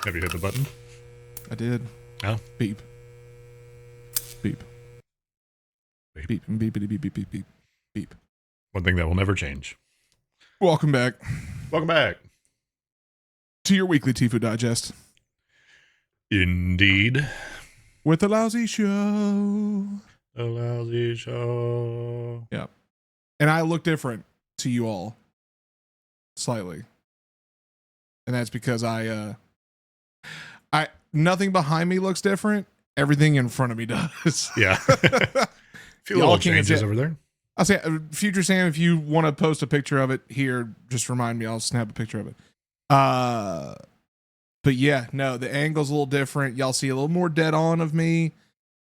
Have you hit the button? I did. Oh. Beep. Beep. Beep. Beep. Beep. Beep. Beep. Beep. Beep. Beep. Beep. One thing that will never change. Welcome back Welcome back. to your weekly TIFU digest Indeed. with the Lousy Show. A lousy show. Yeah. And I look different to you all slightly. And that's because I nothing behind me looks different. Everything in front of me does. Yeah. Few Y'all little can't changes get- over there. I'll say, Future Sam, if you want to post a picture of it here, just remind me. I'll snap a picture of it. But yeah, no, the angle's a little different. Y'all see a little more dead on of me.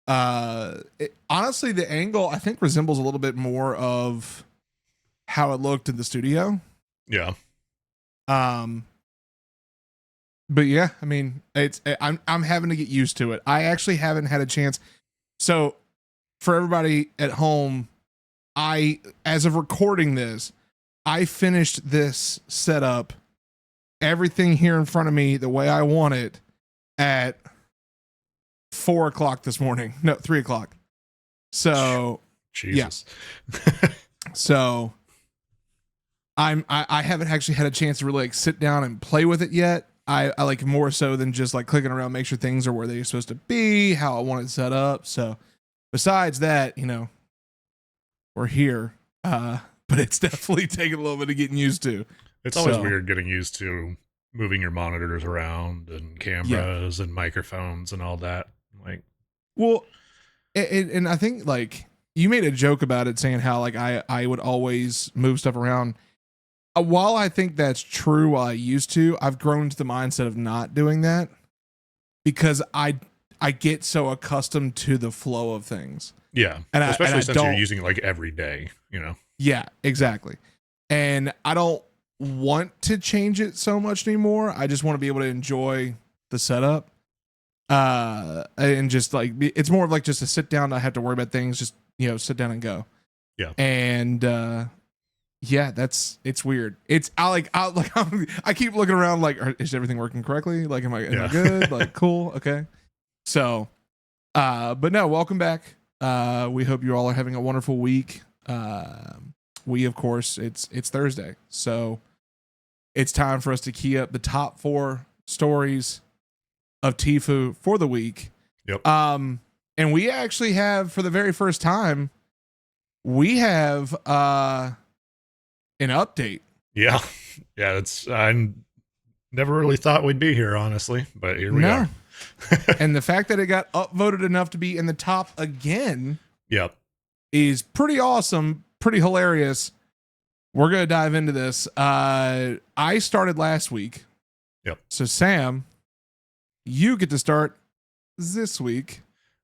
Honestly, the angle I think resembles a little bit more of how it looked in the studio. Yeah. But yeah, I mean, I'm having to get used to it. I actually haven't had a chance. So for everybody at home, as of recording this, I finished this setup, everything here in front of me the way I want it at 4 o'clock this morning. No, 3 o'clock. So Jesus. so I haven't actually had a chance to really like sit down and play with it yet. I like more so than just like clicking around, make sure things are where they're supposed to be, how I want it set up. So besides that, you know, we're here. But it's definitely taking a little bit of getting used to. It's always weird getting used to moving your monitors around and cameras and microphones and all that. Like, well, and I think like you made a joke about it saying how like I would always move stuff around. While I think that's true, while I used to, I've grown to the mindset of not doing that because I get so accustomed to the flow of things. yeah. And especially I since you're using it like every day, you know? Yeah, exactly. And I don't want to change it so much anymore. I just want to be able to enjoy the setup. And just like, it's more of like just a sit down. I have to worry about things. Just, you know, sit down and go. Yeah. And, yeah, it's weird. I keep looking around like, is everything working correctly? Like, am I good? Like, cool. Okay. So, but no, welcome back. We hope you all are having a wonderful week. We, of course, it's Thursday, so it's time for us to key up the top 4 stories of TIFU for the week. Yep. And we actually have, for the very first time, we have an update. Yeah. Yeah. I never really thought we'd be here, honestly, but here we are. And the fact that it got upvoted enough to be in the top again Yep. is pretty awesome, pretty hilarious. We're going to dive into this. I started last week. Yep. So Sam, you get to start this week.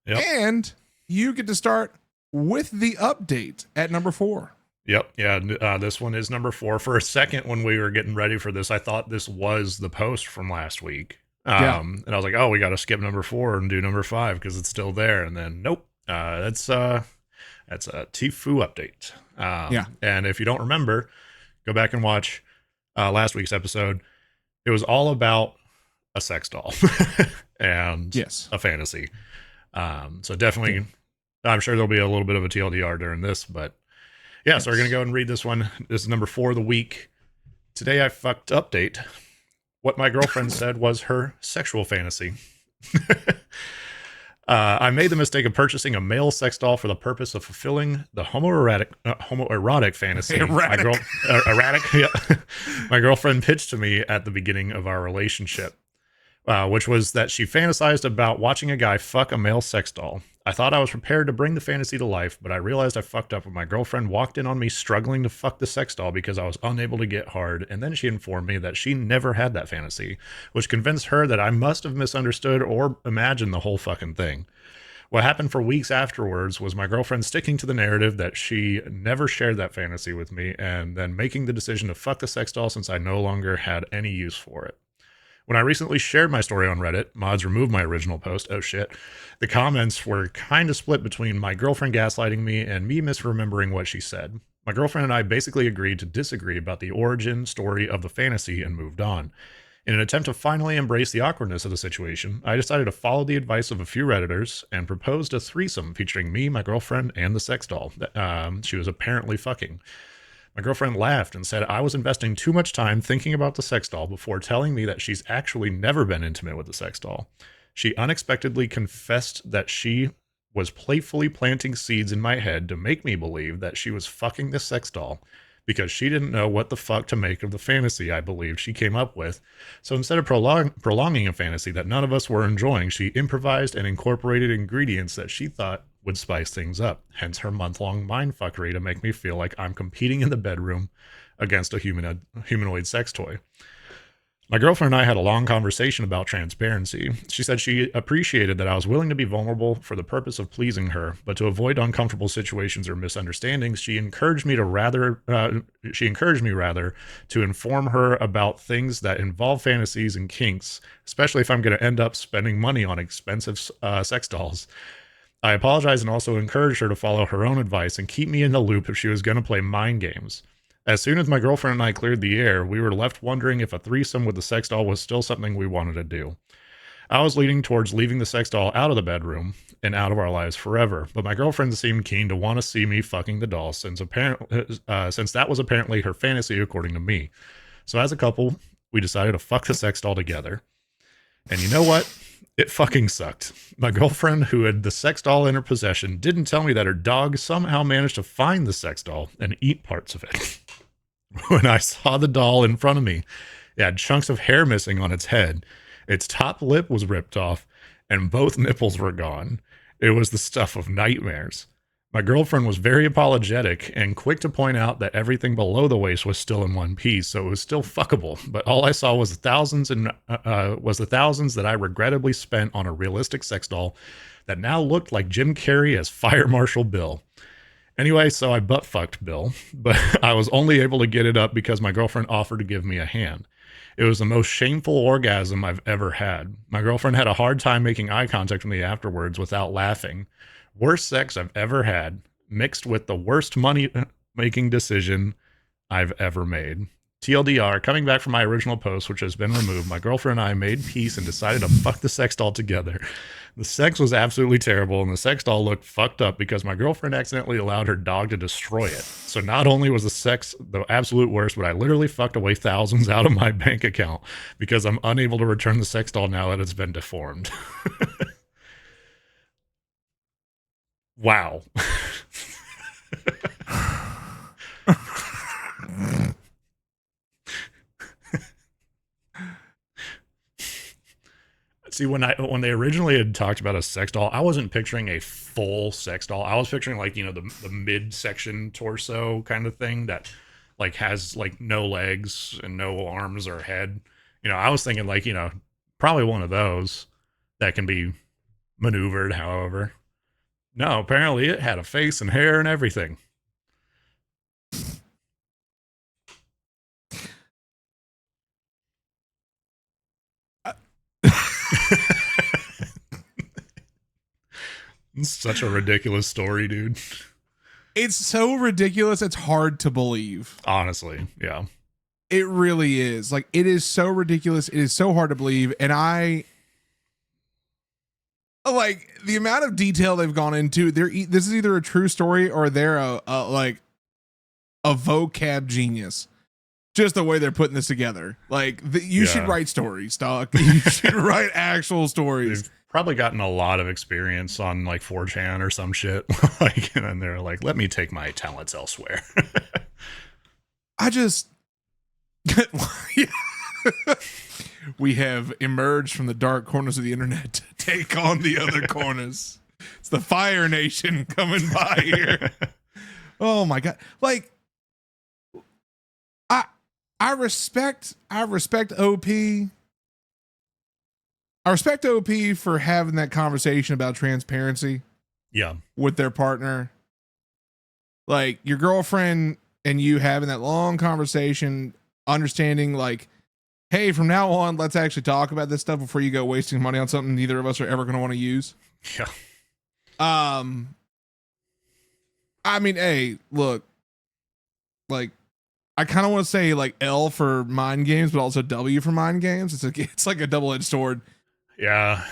Yep. And you get to start with the update at number 4. Yep. Yeah. This one is number 4. For a second, when we were getting ready for this, I thought this was the post from last week. And I was like, oh, we got to skip number 4 and do number 5 because it's still there. And then, nope. That's a TIFU update. And if you don't remember, go back and watch last week's episode. It was all about a sex doll and a fantasy. So definitely, I'm sure there'll be a little bit of a TLDR during this, but yeah, so we're going to go and read this one. This is number 4 of the week. Today I fucked update. What my girlfriend said was her sexual fantasy. I made the mistake of purchasing a male sex doll for the purpose of fulfilling the homoerotic fantasy. Erratic, yeah. My girlfriend pitched to me at the beginning of our relationship, which was that she fantasized about watching a guy fuck a male sex doll. I thought I was prepared to bring the fantasy to life, but I realized I fucked up when my girlfriend walked in on me struggling to fuck the sex doll because I was unable to get hard, and then she informed me that she never had that fantasy, which convinced her that I must have misunderstood or imagined the whole fucking thing. What happened for weeks afterwards was my girlfriend sticking to the narrative that she never shared that fantasy with me, and then making the decision to fuck the sex doll since I no longer had any use for it. When I recently shared my story on Reddit, mods removed my original post. Oh shit. The comments were kind of split between my girlfriend gaslighting me and me misremembering what she said. My girlfriend and I basically agreed to disagree about the origin story of the fantasy and moved on. In an attempt to finally embrace the awkwardness of the situation, I decided to follow the advice of a few Redditors and proposed a threesome featuring me, my girlfriend, and the sex doll that she was apparently fucking. My girlfriend laughed and said I was investing too much time thinking about the sex doll before telling me that she's actually never been intimate with the sex doll. She unexpectedly confessed that she was playfully planting seeds in my head to make me believe that she was fucking the sex doll because she didn't know what the fuck to make of the fantasy I believed she came up with. So instead of prolonging a fantasy that none of us were enjoying, she improvised and incorporated ingredients that she thought would spice things up, hence her month-long mindfuckery to make me feel like I'm competing in the bedroom against a humanoid sex toy. My girlfriend and I had a long conversation about transparency. She said she appreciated that I was willing to be vulnerable for the purpose of pleasing her, but to avoid uncomfortable situations or misunderstandings, she encouraged me rather to inform her about things that involve fantasies and kinks, especially if I'm going to end up spending money on expensive sex dolls. I apologized and also encouraged her to follow her own advice and keep me in the loop if she was going to play mind games. As soon as my girlfriend and I cleared the air, we were left wondering if a threesome with the sex doll was still something we wanted to do. I was leaning towards leaving the sex doll out of the bedroom and out of our lives forever, but my girlfriend seemed keen to want to see me fucking the doll since that was apparently her fantasy according to me. So as a couple, we decided to fuck the sex doll together. And you know what? It fucking sucked. My girlfriend, who had the sex doll in her possession, didn't tell me that her dog somehow managed to find the sex doll and eat parts of it. When I saw the doll in front of me, it had chunks of hair missing on its head. Its top lip was ripped off, and both nipples were gone. It was the stuff of nightmares. My girlfriend was very apologetic and quick to point out that everything below the waist was still in one piece, so it was still fuckable. But all I saw was the thousands that I regrettably spent on a realistic sex doll that now looked like Jim Carrey as Fire Marshal Bill. Anyway, so I butt fucked Bill, but I was only able to get it up because my girlfriend offered to give me a hand. It was the most shameful orgasm I've ever had. My girlfriend had a hard time making eye contact with me afterwards without laughing. Worst sex I've ever had, mixed with the worst money making decision I've ever made. TLDR, coming back from my original post, which has been removed, my girlfriend and I made peace and decided to fuck the sex doll together. The sex was absolutely terrible, and the sex doll looked fucked up because my girlfriend accidentally allowed her dog to destroy it. So not only was the sex the absolute worst, but I literally fucked away thousands out of my bank account because I'm unable to return the sex doll now that it's been deformed. Wow. See, when they originally had talked about a sex doll, I wasn't picturing a full sex doll. I was picturing like, you know, the midsection torso kind of thing that like has like no legs and no arms or head. You know, I was thinking like, you know, probably one of those that can be maneuvered however. No, apparently it had a face and hair and everything. It's such a ridiculous story, dude. It's so ridiculous, it's hard to believe. Honestly, yeah. It really is. Like, it is so ridiculous. It is so hard to believe. And I like the amount of detail they've gone into. This is either a true story or they're a vocab genius. Just the way they're putting this together. Like, you should write stories, dog. You should write actual stories. They've probably gotten a lot of experience on like 4chan or some shit. Like, and then they're like, let me take my talents elsewhere. I just we have emerged from the dark corners of the internet to take on the other corners. It's the Fire Nation coming by here. Oh my god. Like, I respect OP. I respect OP for having that conversation about transparency. Yeah. With their partner. Like, your girlfriend and you having that long conversation, understanding like, hey, from now on, let's actually talk about this stuff before you go wasting money on something neither of us are ever going to want to use. Yeah. I mean, hey, look, like, I kind of want to say like L for mind games, but also W for mind games. It's like a double-edged sword. Yeah.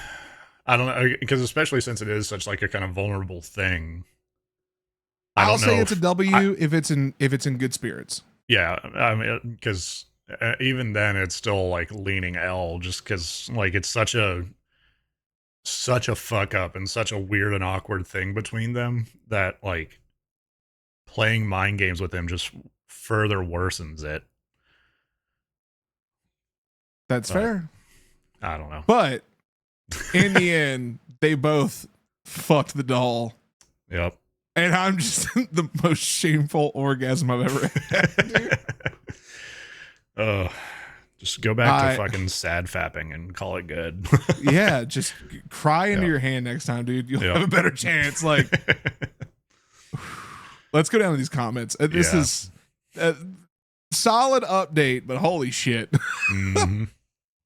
I don't know, because especially since it is such like a kind of vulnerable thing. I'll say it's a W if it's in good spirits. Yeah, I mean, because even then it's still like leaning L, just because like it's such a fuck up and such a weird and awkward thing between them that like playing mind games with them just further worsens it. That's fair. I don't know. But in the end, they both fucked the doll. Yep. And I'm just the most shameful orgasm I've ever had. Just go back to fucking sad fapping and call it good. Yeah, just cry into your hand next time, dude. You'll have a better chance. Like, let's go down to these comments. This is a solid update, but holy shit. Mm-hmm.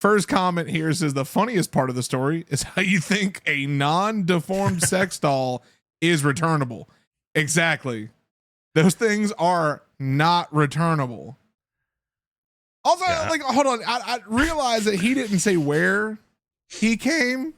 First comment here says the funniest part of the story is how you think a non-deformed sex doll is returnable. Exactly. Those things are not returnable. Also, like, hold on. I realize that he didn't say where he came.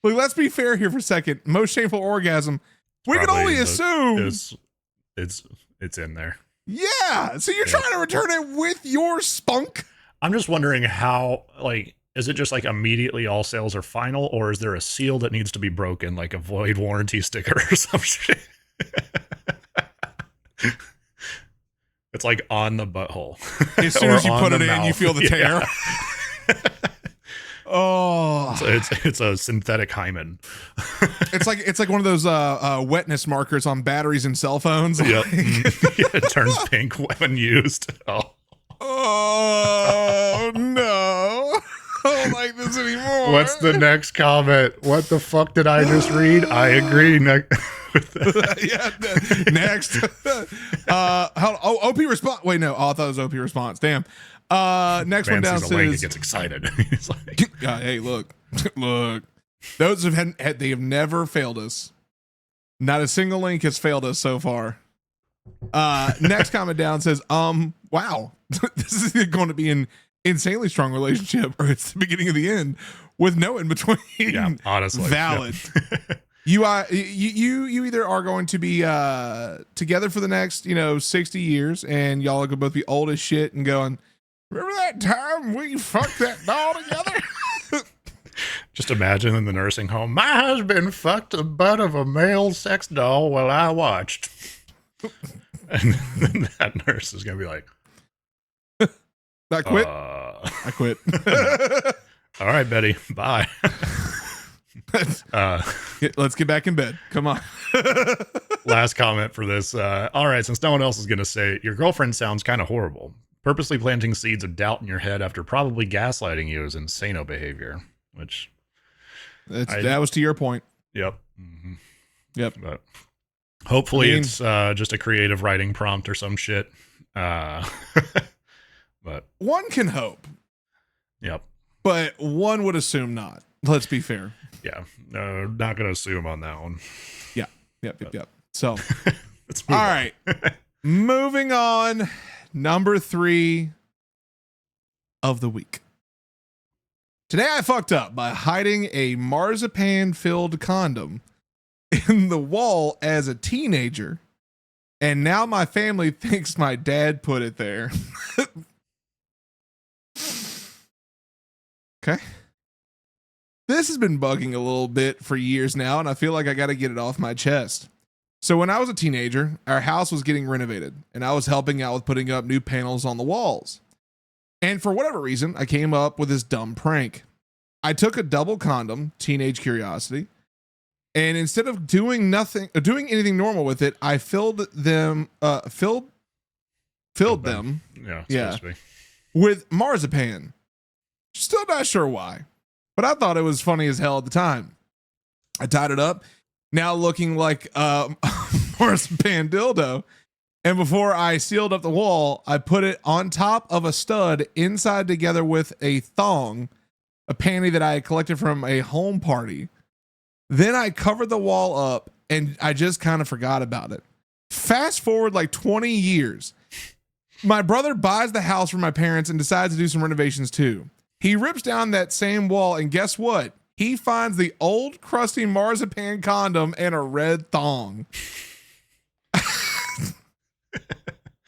Like, let's be fair here for a second. Most shameful orgasm. We can only assume it's in there. Yeah. So you're trying to return it with your spunk? I'm just wondering how, like, is it just like immediately all sales are final, or is there a seal that needs to be broken, like a void warranty sticker or some shit? It's like on the butthole. As soon as you put it in, you feel the tear. Yeah. Oh, it's a synthetic hymen. It's like one of those wetness markers on batteries and cell phones. Yep. It turns pink when used. Oh no. I don't like this anymore. What's the next comment? What the fuck did I just read? I agree. Next. OP response. Wait, no. Oh, I thought it was OP response. Damn. Next one down says, gets excited. He's like, hey, look. Those they have never failed us. Not a single link has failed us so far. Next comment down says, wow, this is going to be an insanely strong relationship, or it's the beginning of the end with no in between. Yeah, honestly, valid. Yeah. You either are going to be together for the next 60 years, and y'all are gonna both be old as shit and going, remember that time we fucked that doll together? Just imagine in the nursing home, my husband fucked the butt of a male sex doll while I watched. And then that nurse is gonna be like, I quit. I quit. All right, Betty. Bye. Let's get back in bed. Come on. Last comment for this. All right, since no one else is going to say it, your girlfriend sounds kind of horrible. Purposely planting seeds of doubt in your head after probably gaslighting you is insano behavior. Which that was to your point. Yep. Mm-hmm. Yep. But hopefully it's just a creative writing prompt or some shit. But one can hope. Yep. But one would assume not. Let's be fair. Yeah. No, not going to assume on that one. Yeah. Yep. So, let's move all on. right. Moving on. Number 3 of the week. Today I fucked up by hiding a marzipan-filled condom in the wall as a teenager, and now my family thinks my dad put it there. Okay. This has been bugging a little bit for years now, and I feel like I got to get it off my chest. So when I was a teenager, our house was getting renovated, and I was helping out with putting up new panels on the walls. And for whatever reason, I came up with this dumb prank. I took a double condom, teenage curiosity, and instead of doing anything normal with it, I filled them with marzipan. Still not sure why, but I thought it was funny as hell at the time. I tied it up, now looking like a marzipan dildo. And before I sealed up the wall, I put it on top of a stud inside together with a thong, a panty that I had collected from a home party. Then I covered the wall up and I just kind of forgot about it. Fast forward like 20 years. My brother buys the house for my parents and decides to do some renovations too. He rips down that same wall, and guess what? He finds the old crusty marzipan condom and a red thong.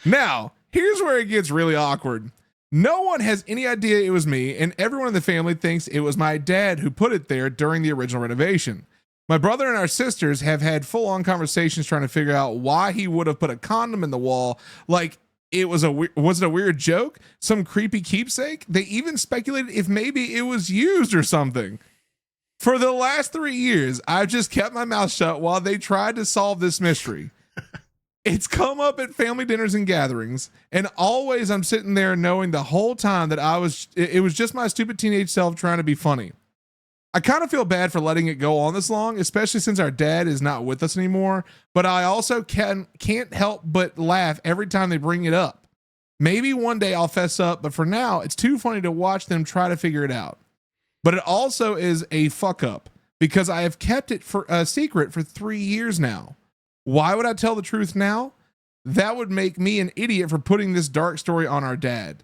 Now, here's where it gets really awkward. No one has any idea it was me, and everyone in the family thinks it was my dad who put it there during the original renovation. My brother and our sisters have had full-on conversations trying to figure out why he would have put a condom in the wall. Like, was it a weird joke? Some creepy keepsake? They even speculated if maybe it was used or something. For the last 3 years, I've just kept my mouth shut while they tried to solve this mystery. It's come up at family dinners and gatherings, and always I'm sitting there knowing the whole time that it was just my stupid teenage self trying to be funny. I kind of feel bad for letting it go on this long, especially since our dad is not with us anymore, but I also can't help but laugh every time they bring it up. Maybe one day I'll fess up, but for now, it's too funny to watch them try to figure it out. But it also is a fuck up because I have kept it for a secret for 3 years now. Why would I tell the truth now? That would make me an idiot for putting this dark story on our dad.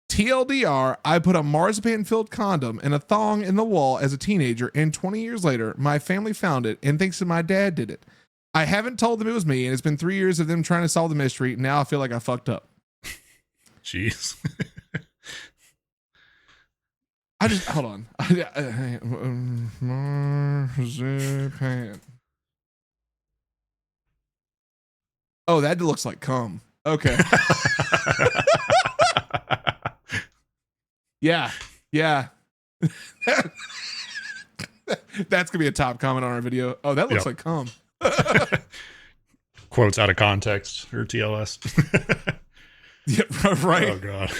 TLDR, I put a marzipan-filled condom and a thong in the wall as a teenager, and 20 years later, my family found it and thinks that my dad did it. I haven't told them it was me, and it's been 3 years of them trying to solve the mystery. Now I feel like I fucked up. Jeez. I just, hold on. Marzipan. Oh, that looks like cum. Okay. Yeah. That's gonna be a top comment on our video. Oh, that looks like cum. Quotes out of context or TLS. Yeah, right. Oh god.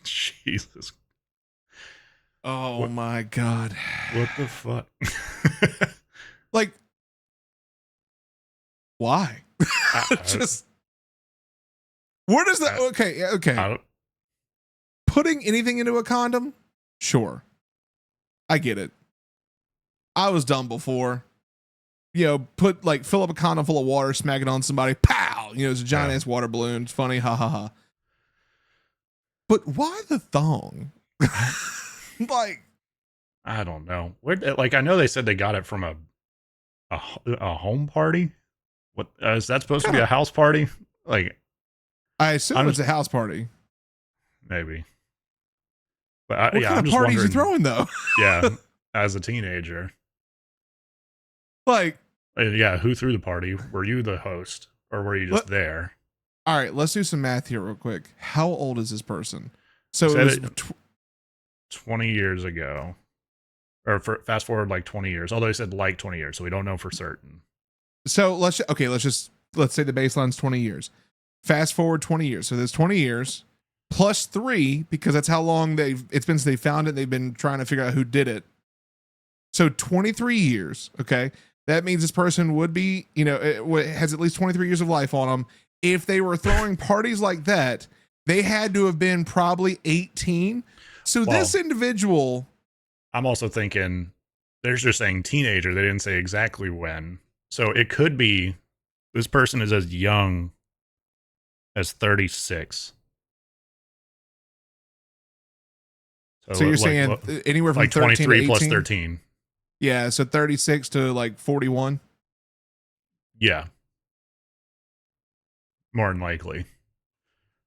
Jesus. Oh my god. What the fuck? Like, why? Just where does that? Okay. Putting anything into a condom, sure, I get it. I was dumb before. Fill up a condom full of water, smack it on somebody, pow! It's a giant ass water balloon. It's funny, ha ha ha. But why the thong? Like, I don't know. I know they said they got it from a home party. What is that supposed to be, a house party? Like, I assume it's a house party. Maybe. But what kind of parties you throwing though? Yeah, as a teenager. Like, yeah, who threw the party? Were you the host, or were you just there? All right, let's do some math here real quick. How old is this person? So it was 20 years ago, or fast forward like 20 years. Although he said like 20 years, so we don't know for certain. So let's say the baseline's 20 years. Fast forward 20 years. So there's 20 years plus 3 because that's how long it's been since they found it. They've been trying to figure out who did it. So 23 years. Okay. That means this person would be, has at least 23 years of life on them. If they were throwing parties like that, they had to have been probably 18. So this individual. I'm also thinking they're just saying teenager. They didn't say exactly when. So it could be this person is as young as 36. So you're saying anywhere from like 23 plus 13. Yeah, so 36 to like 41. Yeah. More than likely.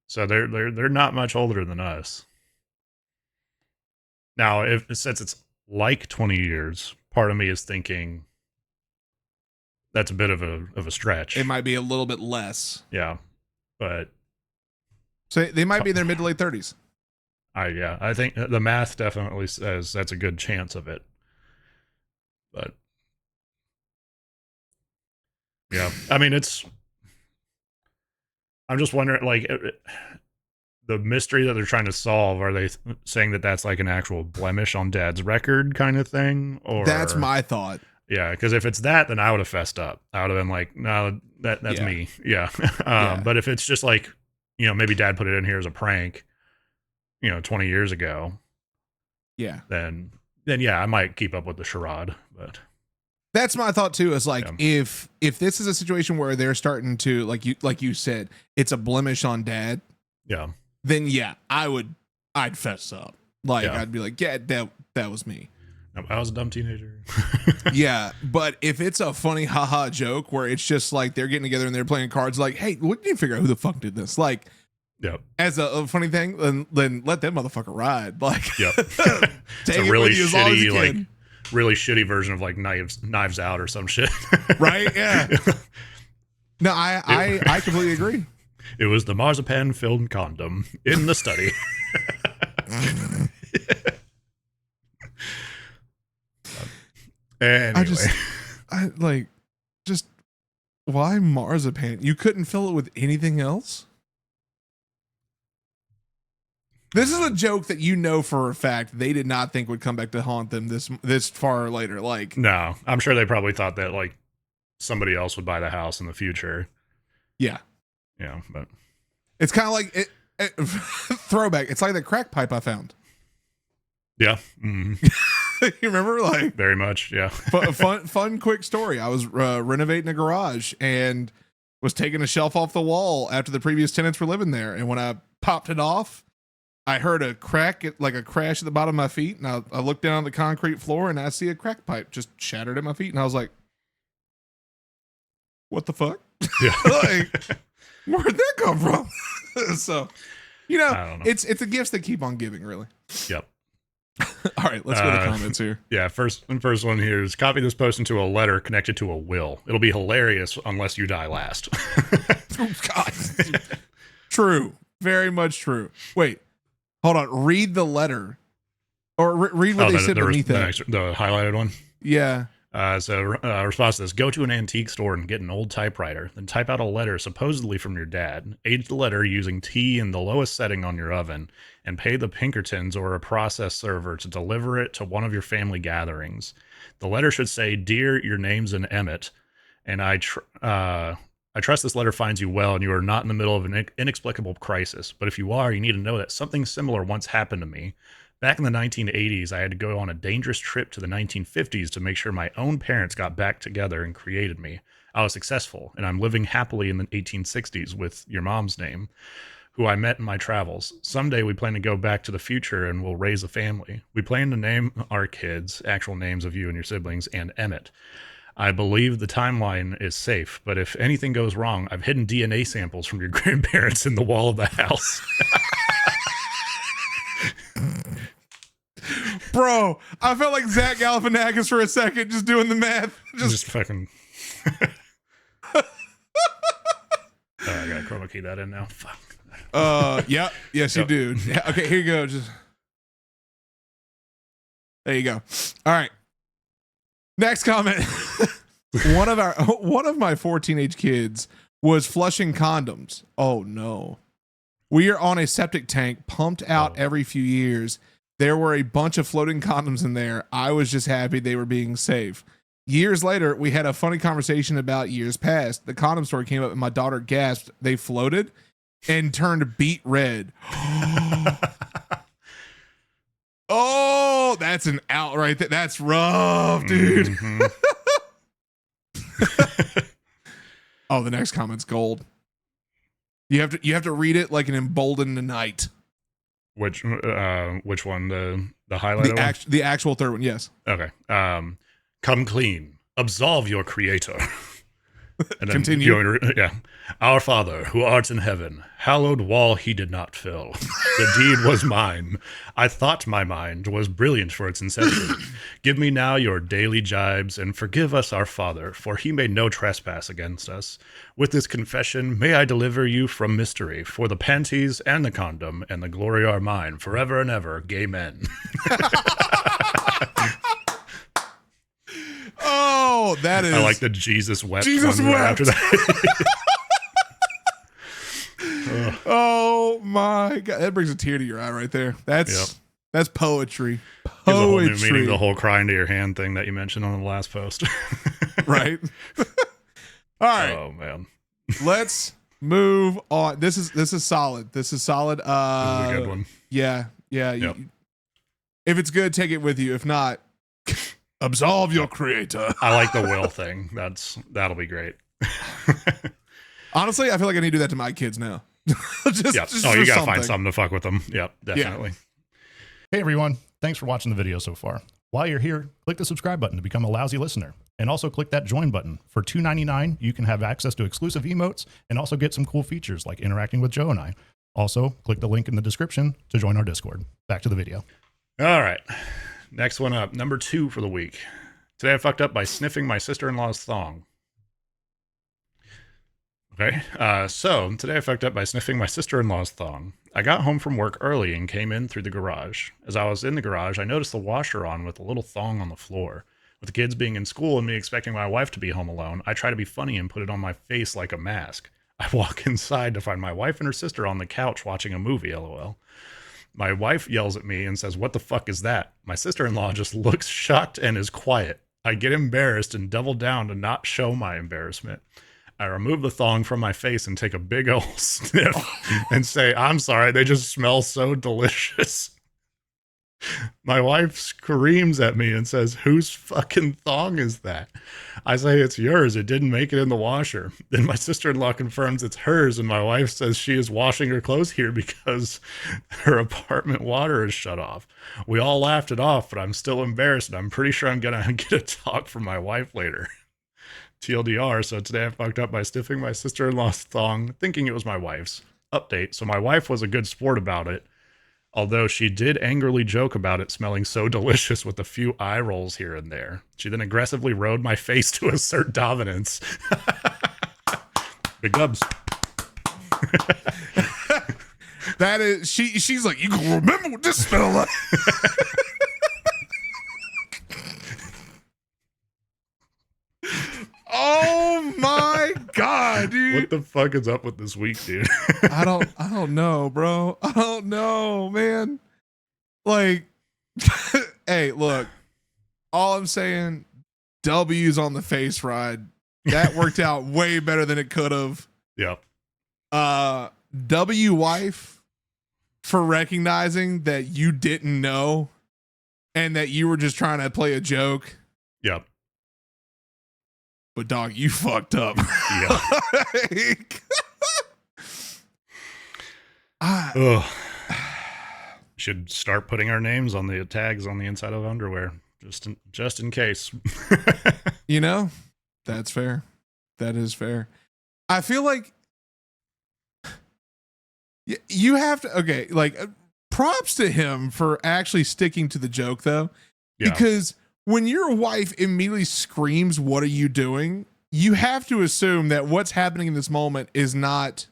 So they're not much older than us. Now, since it's like 20 years, part of me is thinking that's a bit of a stretch. It might be a little bit less. Yeah. But so they might be in their mid to late 30s. I think the math definitely says that's a good chance of it. But yeah, I mean, I'm just wondering, like, the mystery that they're trying to solve, are they saying that that's like an actual blemish on dad's record kind of thing? Or that's my thought. Yeah, because if it's that, then I would have fessed up. I would have been like, no, that's me. Yeah. But if it's just like, maybe dad put it in here as a prank, 20 years ago. Yeah. Then yeah, I might keep up with the charade. But that's my thought too, is like, if this is a situation where they're starting to, like you said, it's a blemish on dad, Yeah. then yeah, I'd fess up. Like, Yeah. I'd be like, yeah, that was me. I was a dumb teenager. Yeah, but if it's a funny haha joke where it's just like they're getting together and they're playing cards, like, hey, we need to figure out who the fuck did this. Like, Yep. as a funny thing, then let that motherfucker ride. Like, Yep. take It's a it really with you as long as you shitty, can. really shitty version of like Knives Out or some shit. Right? Yeah. No, I completely agree. It was the marzipan filled condom in the study. Anyway. I just why marzipan? You couldn't fill it with anything else? This is a joke that you know for a fact they did not think would come back to haunt them this far later. Like, No, I'm sure they probably thought that like somebody else would buy the house in the future. yeah, Yeah, but it's kind of like it throwback. It's like the crack pipe I found. yeah, mm, You remember, like, very much. Yeah, fun quick story. I was renovating a garage and was taking a shelf off the wall after the previous tenants were living there, and when I popped it off, I heard a crack, like a crash at the bottom of my feet, and I looked down on the concrete floor and I see a crack pipe just shattered at my feet, and I was like, "What the fuck? yeah. Like, where'd that come from?" So, I don't know. it's the gifts that keep on giving, really. Yep. All right, let's go to the comments here. Yeah, first one here is copy this post into a letter connected to a will. It'll be hilarious unless you die last. Oh, God. True. Very much true. Wait, hold on. Read the letter. Or read what they said beneath that. The highlighted one. Yeah. Response to this: go to an antique store and get an old typewriter, then type out a letter supposedly from your dad. Age the letter using tea in the lowest setting on your oven, and pay the Pinkertons or a process server to deliver it to one of your family gatherings. The letter should say, "Dear, your name's an Emmett, and I trust this letter finds you well and you are not in the middle of an inexplicable crisis. But if you are, you need to know that something similar once happened to me. Back in the 1980s, I had to go on a dangerous trip to the 1950s to make sure my own parents got back together and created me. I was successful, and I'm living happily in the 1860s with your mom's name, who I met in my travels. Someday we plan to go back to the future and we'll raise a family. We plan to name our kids, actual names of you and your siblings, and Emmett. I believe the timeline is safe, but if anything goes wrong, I've hidden DNA samples from your grandparents in the wall of the house." Bro, I felt like Zach Galifianakis for a second, just doing the math. Just fucking... I gotta chroma key that in now. Fuck. Yeah. Yes, you do. Yeah, okay, here you go. There you go. All right. Next comment. One of my 4 teenage kids was flushing condoms. Oh no. We are on a septic tank pumped out every few years. There were a bunch of floating condoms in there. I was just happy they were being safe. Years later, we had a funny conversation about years past. The condom story came up and my daughter gasped. They floated and turned beet red. Oh, that's an out right there. That's rough, dude. Mm-hmm. Oh, the next comment's gold. You have to read it like an emboldened knight. Which one? The highlighted one? The actual third one, yes. Okay. Come clean. Absolve your creator. And then continue. Yeah. Our Father, who art in heaven, hallowed wall he did not fill. The deed was mine. I thought my mind was brilliant for its inception. Give me now your daily jibes, and forgive us our Father, for he made no trespass against us. With this confession, may I deliver you from mystery, for the panties and the condom and the glory are mine, forever and ever, gay men. Oh, that is... I like the Jesus wept. Jesus one wept. after that. Oh my God, that brings a tear to your eye right there. That's poetry. Gives a whole new meaning to the whole crying to your hand thing that you mentioned on the last post. Right. All right. Oh man. Let's move on. This is solid. This is solid. This is a good one. Yeah. Yep. If it's good, take it with you. If not, absolve your creator. I like the will thing. That'll be great. Honestly, I feel like I need to do that to my kids now. just Oh, for you gotta something. find something to fuck with them. Yep, definitely. Hey everyone, thanks for watching the video so far. While you're here, click the subscribe button to become a Lousy listener. And also click that join button. For $2.99, you can have access to exclusive emotes and also get some cool features like interacting with Joe and I. Also, click the link in the description to join our Discord. Back to the video. All right. Next one up. Number 2 for the week. Today I fucked up by sniffing my sister-in-law's thong. Okay, so today I fucked up by sniffing my sister-in-law's thong. I got home from work early and came in through the garage. As I was in the garage, I noticed the washer on with a little thong on the floor. With the kids being in school and me expecting my wife to be home alone, I try to be funny and put it on my face like a mask. I walk inside to find my wife and her sister on the couch watching a movie, lol. My wife yells at me and says, "What the fuck is that?" My sister-in-law just looks shocked and is quiet. I get embarrassed and double down to not show my embarrassment. I remove the thong from my face and take a big ol' sniff and say, "I'm sorry, they just smell so delicious." My wife screams at me and says, "Whose fucking thong is that?" I say, "It's yours. It didn't make it in the washer." Then my sister-in-law confirms it's hers, and my wife says she is washing her clothes here because her apartment water is shut off. We all laughed it off, but I'm still embarrassed, and I'm pretty sure I'm gonna get a talk from my wife later. TLDR, so today I fucked up by sniffing my sister-in-law's thong, thinking it was my wife's. Update, so my wife was a good sport about it, although she did angrily joke about it smelling so delicious with a few eye rolls here and there. She then aggressively rode my face to assert dominance. Big dubs. That is, she's like, "You can remember what this smell like." Oh my god, dude. What the fuck is up with this week, dude? I don't know, bro. I don't know, man. Like, hey, look, all I'm saying, W's on the face ride. That worked out way better than it could have. Yep. W wife for recognizing that you didn't know and that you were just trying to play a joke. Yep. But dog, you fucked up. Yeah. Ugh. Should start putting our names on the tags on the inside of underwear, just in case. You know, that's fair. That is fair. I feel like you have to. Okay, like props to him for actually sticking to the joke, though, because when your wife immediately screams, "What are you doing?" you have to assume that what's happening in this moment is not.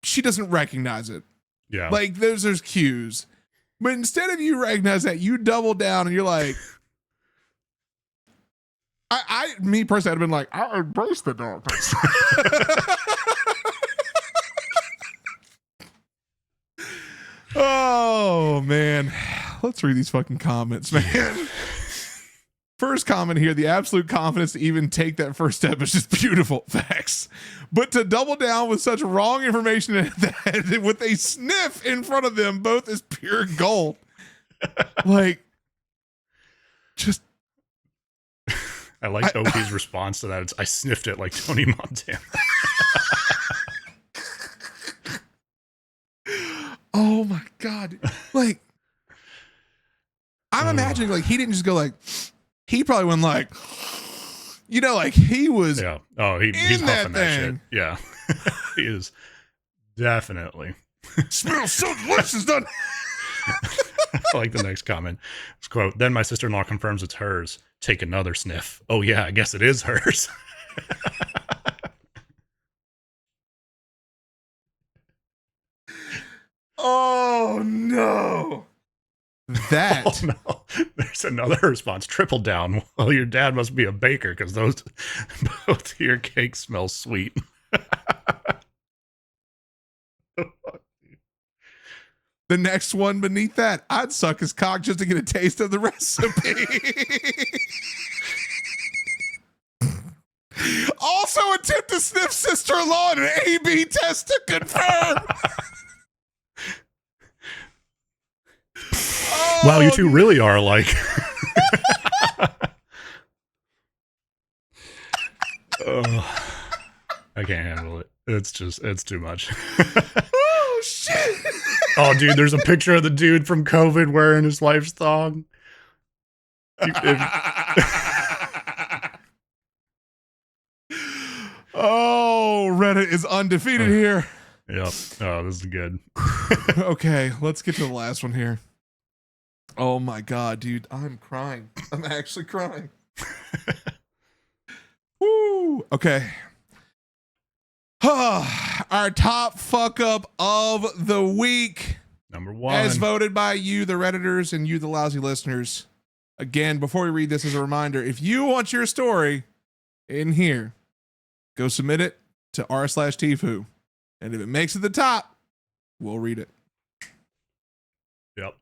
She doesn't recognize it. Yeah. Like there's cues. But instead of you recognize that, you double down and you're like, me personally, I'd have been like, I embrace the darkness. Oh man. Let's read these fucking comments, man. First comment here, the absolute confidence to even take that first step is just beautiful. Facts. But to double down with such wrong information that with a sniff in front of them both is pure gold. Like, just. I liked Opie's response to that. It's, "I sniffed it like Tony Montana." Oh my God. Like, I'm imagining like he didn't just go like, he probably went like, you know, like he was. Yeah. Oh, he's huffing that shit. thing. Yeah. He is definitely. Smells so delicious, doesn't I like the next comment. It's quote, "Then my sister-in-law confirms it's hers. Take another sniff. Oh yeah, I guess it is hers." Oh no. That. Oh no. There's another response. "Triple down. Well, your dad must be a baker because both of your cakes smell sweet." The next one beneath that, "I'd suck his cock just to get a taste of the recipe." Also attempt to sniff sister-in-law in an A/B test to confirm. Wow, you two really are alike. Oh, I can't handle it. It's too much. Oh shit! Oh, dude, there's a picture of the dude from COVID wearing his wife's thong. Oh, Reddit is undefeated here. Yep. Oh, this is good. Okay, let's get to the last one here. Oh my god, dude, I'm crying. I'm actually crying. Woo. Okay. Our top fuck up of the week. Number 1. As voted by you, the Redditors, and you, the lousy listeners. Again, before we read this, as a reminder, if you want your story in here, go submit it to r/TIFU. And if it makes it to the top, we'll read it. Yep.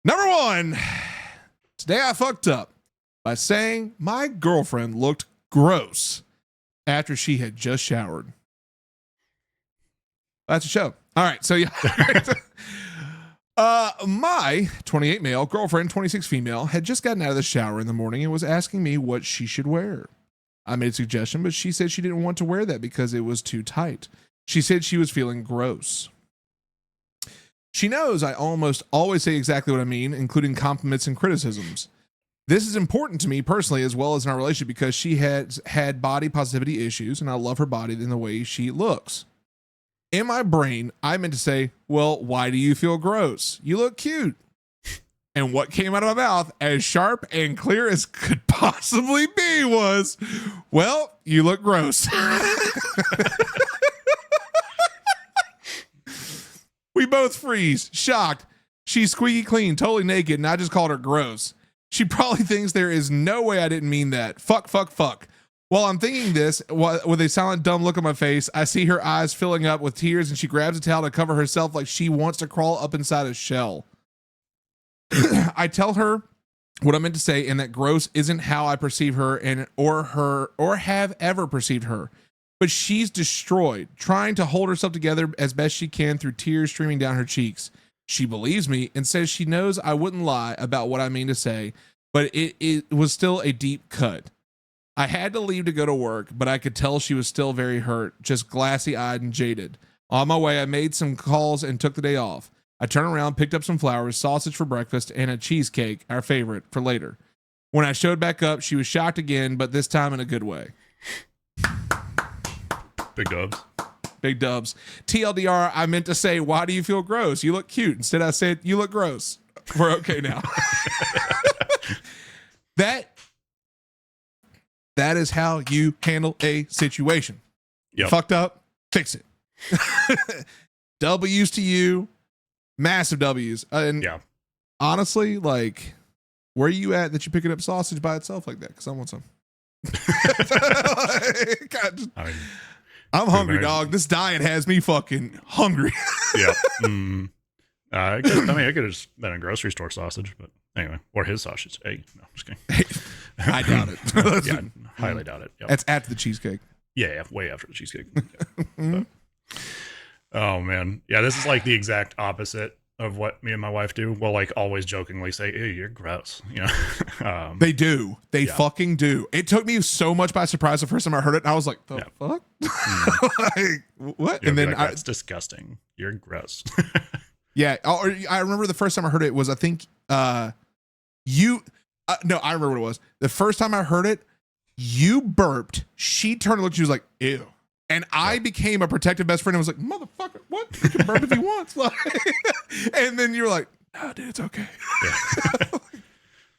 Number 1. Today I fucked up by saying my girlfriend looked gross after she had just showered. That's a show. All right. So yeah. My 28 male girlfriend, 26 female, had just gotten out of the shower in the morning and was asking me what she should wear. I made a suggestion, but she said she didn't want to wear that because it was too tight. She said she was feeling gross. She knows I almost always say exactly what I mean, including compliments and criticisms. This is important to me personally as well as in our relationship because she has had body positivity issues and I love her body and the way she looks. In my brain, I meant to say, well, why do you feel gross? You look cute. And what came out of my mouth, as sharp and clear as could possibly be, was, well, you look gross. We both freeze, shocked. She's squeaky clean, totally naked, and I just called her gross. She probably thinks there is no way I didn't mean that. Fuck. While I'm thinking this, with a silent, dumb look on my face, I see her eyes filling up with tears, and she grabs a towel to cover herself like she wants to crawl up inside a shell. I tell her what I meant to say, and that gross isn't how I perceive her or have ever perceived her. But she's destroyed, trying to hold herself together as best she can through tears streaming down her cheeks. She believes me and says she knows I wouldn't lie about what I mean to say, but it was still a deep cut. I had to leave to go to work, but I could tell she was still very hurt, just glassy-eyed and jaded. On my way, I made some calls and took the day off. I turned around, picked up some flowers, sausage for breakfast, and a cheesecake, our favorite, for later. When I showed back up, she was shocked again, but this time in a good way. Big dubs. Big dubs. TLDR, I meant to say, why do you feel gross? You look cute. Instead, I said, you look gross. We're okay now. That is how you handle a situation. Yep. Fucked up, fix it. W's to you, massive W's. And yeah. Honestly, like, where are you at that you're picking up sausage by itself like that? Because I want some. I'm hungry, dog. This diet has me fucking hungry. Yeah. I could have just been a grocery store sausage, but anyway, or his sausage. Hey, no, I'm just kidding. I doubt it. Yeah, highly doubt it. Yep. That's after the cheesecake. Yeah, way after the cheesecake. Yeah. Oh man, yeah, this is like the exact opposite of what me and my wife do. We'll like always jokingly say, "Hey, you're gross," you know. They do. They fucking do. It took me so much by surprise the first time I heard it, and I was like, "The fuck?" Like, what? You'll and then like, that's disgusting. You're gross. Yeah. I remember the first time I heard it was, I think, no, I remember what it was. The first time I heard it, you burped. She turned and looked. She was like, "Ew." And I became a protective best friend and was like, "Motherfucker, what? You can burp if you want." Like, and then you were like, "No, dude, it's okay." Yeah.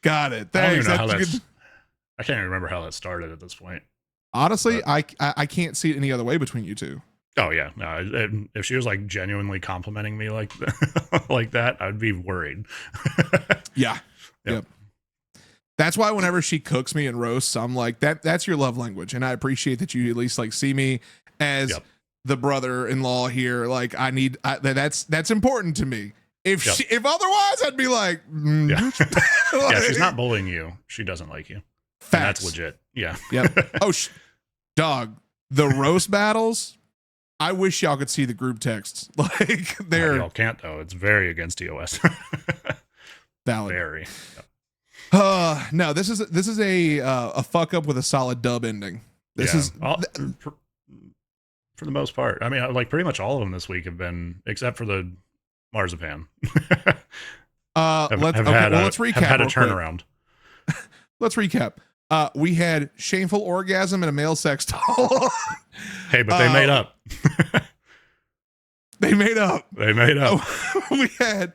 Got it. Thanks. I can't even remember how that started at this point. Honestly, I can't see it any other way between you two. Oh yeah, no. If she was like genuinely complimenting me like like that, I'd be worried. Yeah. Yep. That's why whenever she cooks me and roasts, I'm like, that's your love language. And I appreciate that you at least like see me as the brother-in-law here. Like that's important to me. If otherwise, I'd be like, yeah, she's not bullying you. She doesn't like you. That's legit. Yeah. Yep. Oh, dog, the roast battles. I wish y'all could see the group texts. Like y'all can't though. It's very against TOS. Valid. Very. No, this is a fuck up with a solid dub ending. This is for the most part. I mean, like pretty much all of them this week have been, except for the marzipan. Let's recap. Have had a real quick. turnaround. Let's recap. We had shameful orgasm in a male sex doll. Hey, but they made up. They made up. They made up. We had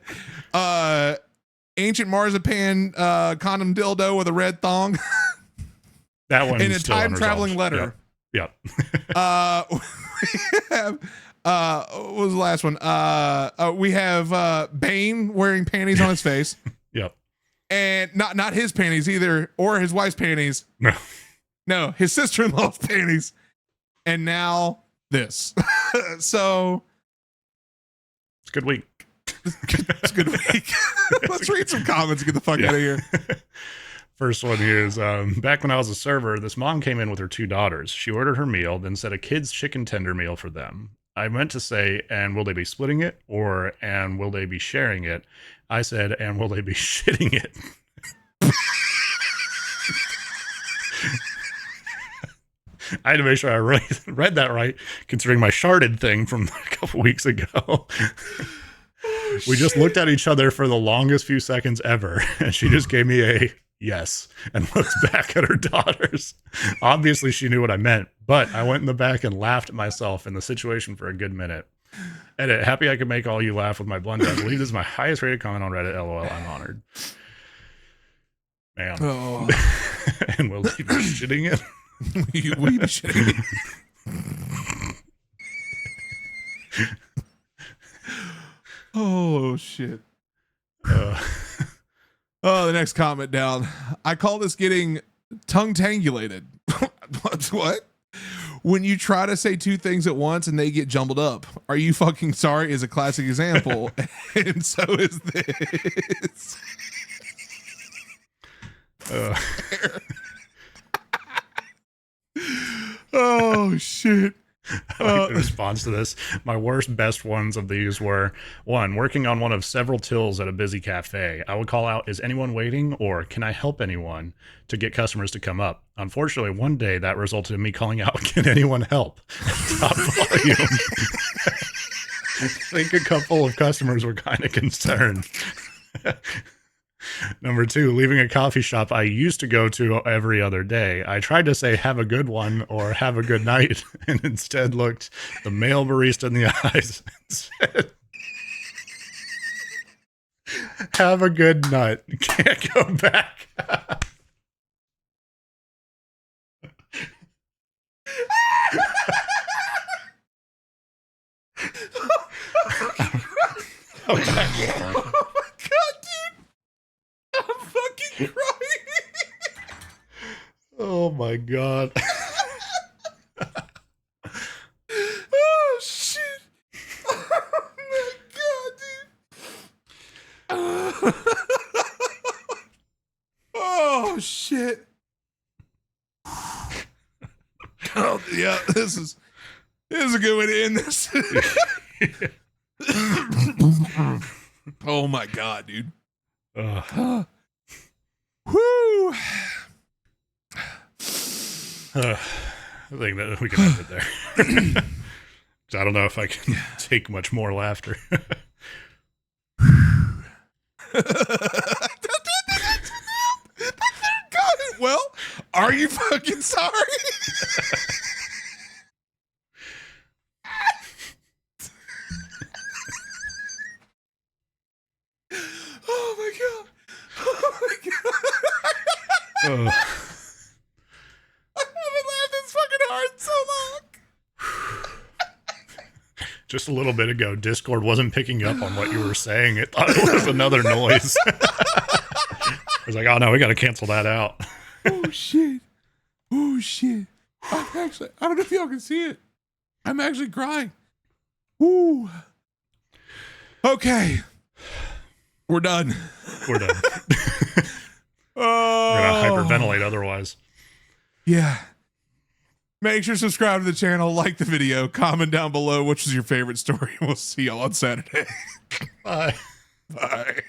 ancient marzipan condom dildo with a red thong. That one in a time traveling letter. Yep. We have what was the last one? We have Bane wearing panties on his face. Yep. And not his panties either, or his wife's panties. No, his sister-in-law's panties. And now this. So it's a good week. It's a good week. Let's read some comments and get the fuck out of here. First one here is back when I was a server, this mom came in with her 2 daughters. She ordered her meal, then said a kid's chicken tender meal for them. I meant to say, and will they be splitting it? Or, and will they be sharing it? I said, and will they be shitting it? I had to make sure I read that right, considering my sharded thing from a couple weeks ago. We just looked at each other for the longest few seconds ever, and she just gave me a yes and looked back at her daughters. Obviously, she knew what I meant, but I went in the back and laughed at myself in the situation for a good minute. Edit, happy I could make all you laugh with my blunder. I believe this is my highest rated comment on Reddit. LOL, I'm honored. Man. Oh. And will they be shitting it? Will you be shitting it? Oh, shit. Oh, the next comment down. I call this getting tongue-tangulated. What? When you try to say 2 things at once and they get jumbled up. Are you fucking sorry is a classic example. And so is this. Oh, shit. I like the response to this. My worst best ones of these were 1, working on one of several tills at a busy cafe. I would call out, is anyone waiting? Or can I help anyone, to get customers to come up? Unfortunately, one day that resulted in me calling out, can anyone help? Top volume. I think a couple of customers were kind of concerned. Number 2, leaving a coffee shop I used to go to every other day. I tried to say have a good one or have a good night, and instead looked the male barista in the eyes and said, have a good nut. Can't go back. Okay. Oh my god, dude. I'm fucking crying. Oh my god. Oh shit. Oh my god, dude. Oh shit. Oh yeah, this is a good way to end this. Oh my god, dude. Woo. I think that we can end it there. I don't know if I can take much more laughter. Well, are you fucking sorry? Oh my god. Oh my god. I haven't laughed this fucking hard in so long. Just a little bit ago, Discord wasn't picking up on what you were saying. It thought it was another noise. I was like, oh no, we got to cancel that out. Oh shit. Oh shit. I don't know if y'all can see it. I'm actually crying. Woo. Okay. We're done. We're done. Oh. We're going to hyperventilate otherwise. Yeah. Make sure to subscribe to the channel, like the video, comment down below which was your favorite story. We'll see y'all on Saturday. Bye. Bye.